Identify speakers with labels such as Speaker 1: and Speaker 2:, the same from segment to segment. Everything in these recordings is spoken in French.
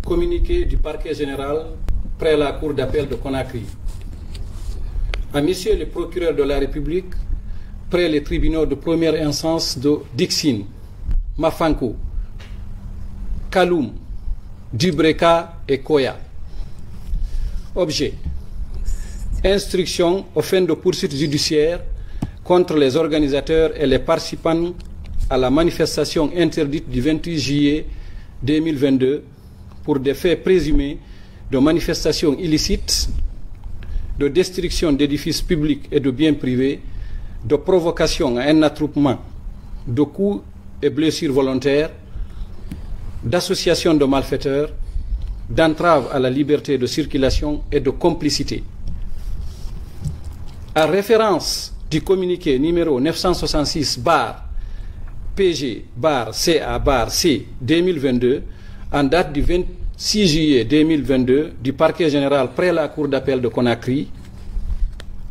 Speaker 1: communiqué du parquet général près la cour d'appel de Conakry. À messieurs les procureurs de la République, près les tribunaux de première instance de Dixine, Mafankou, Kaloum, Dubreka et Koya. Objet: instruction aux fins de poursuites judiciaires contre les organisateurs et les participants à la manifestation interdite du 28 juillet 2022 pour des faits présumés de manifestations illicites, de destruction d'édifices publics et de biens privés, de provocation à un attroupement, de coups et blessures volontaires, d'association de malfaiteurs, d'entrave à la liberté de circulation et de complicité. À référence du communiqué numéro 966/PG/CA/C 2022, en date du 26 juillet 2022 du parquet général près la cour d'appel de Conakry,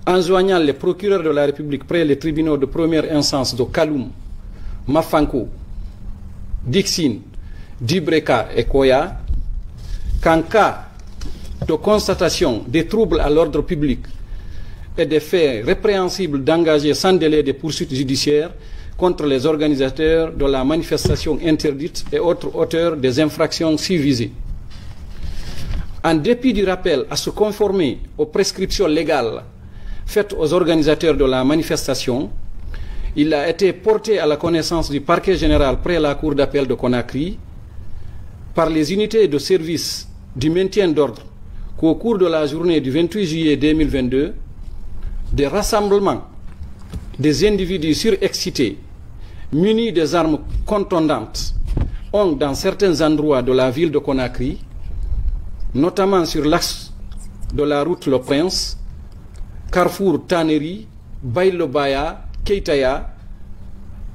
Speaker 1: enjoignant les procureurs de la République près les tribunaux de première instance de Kaloum, Mafankou, Dixine, Dubreka et Koya, qu'en cas de constatation des troubles à l'ordre public et des faits répréhensibles d'engager sans délai des poursuites judiciaires contre les organisateurs de la manifestation interdite et autres auteurs des infractions ci-visées. En dépit du rappel à se conformer aux prescriptions légales faites aux organisateurs de la manifestation, il a été porté à la connaissance du parquet général près la cour d'appel de Conakry par les unités de service du maintien d'ordre qu'au cours de la journée du 28 juillet 2022, des rassemblements des individus surexcités, munis des armes contondantes, ont dans certains endroits de la ville de Conakry, notamment sur l'axe de la route Le Prince, Carrefour Taneri, Baïlobaya, Keitaya,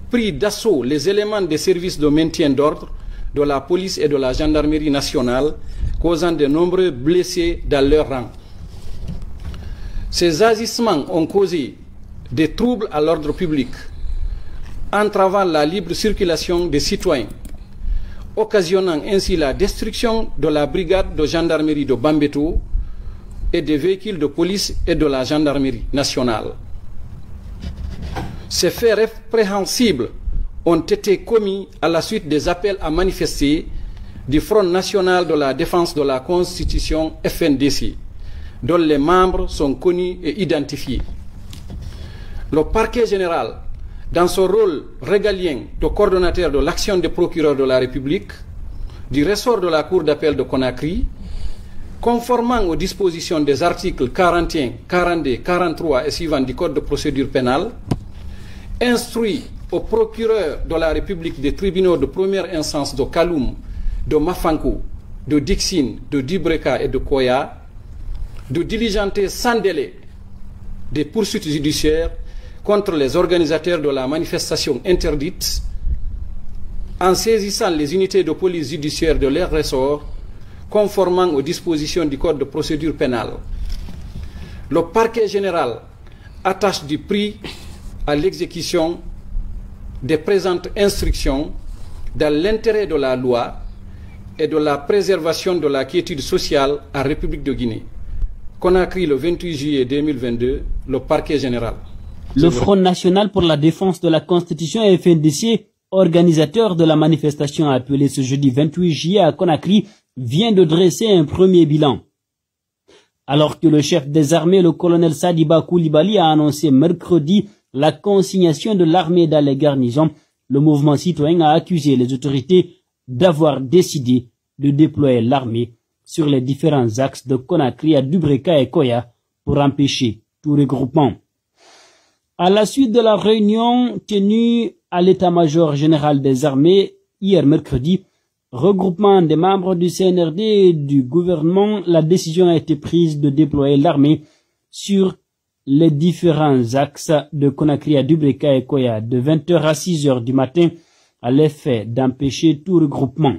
Speaker 1: pris d'assaut les éléments des services de maintien d'ordre de la police et de la gendarmerie nationale, causant de nombreux blessés dans leur rang. Ces agissements ont causé des troubles à l'ordre public, entravant la libre circulation des citoyens, occasionnant ainsi la destruction de la brigade de gendarmerie de Bambeto et des véhicules de police et de la gendarmerie nationale. Ces faits répréhensibles ont été commis à la suite des appels à manifester du Front national de la défense de la Constitution FNDC, dont les membres sont connus et identifiés. Le parquet général, dans son rôle régalien de coordonnateur de l'action des procureurs de la République, du ressort de la Cour d'appel de Conakry, conformément aux dispositions des articles 41, 42, 43 et suivants du Code de procédure pénale, instruit aux procureurs de la République des tribunaux de première instance de Kaloum, de Mafankou, de Dixine, de Dubreka et de Koya, de diligenter sans délai des poursuites judiciaires contre les organisateurs de la manifestation interdite, en saisissant les unités de police judiciaire de leur ressort, conformément aux dispositions du Code de procédure pénale. Le parquet général attache du prix à l'exécution des présentes instructions dans l'intérêt de la loi et de la préservation de la quiétude sociale en République de Guinée. Conakry, le 28 juillet 2022, le parquet général.
Speaker 2: Le Front national pour la défense de la Constitution FNDC, organisateur de la manifestation appelée ce jeudi 28 juillet à Conakry, vient de dresser un premier bilan. Alors que le chef des armées, le colonel Sadiba Koulibaly, a annoncé mercredi la consignation de l'armée dans les garnisons, le mouvement citoyen a accusé les autorités d'avoir décidé de déployer l'armée sur les différents axes de Conakry à Dubreka et Koya pour empêcher tout regroupement. À la suite de la réunion tenue à l'état-major général des armées hier mercredi, regroupement des membres du CNRD et du gouvernement, la décision a été prise de déployer l'armée sur les différents axes de Conakry à Dubreka et Koya de 20h à 6h du matin à l'effet d'empêcher tout regroupement.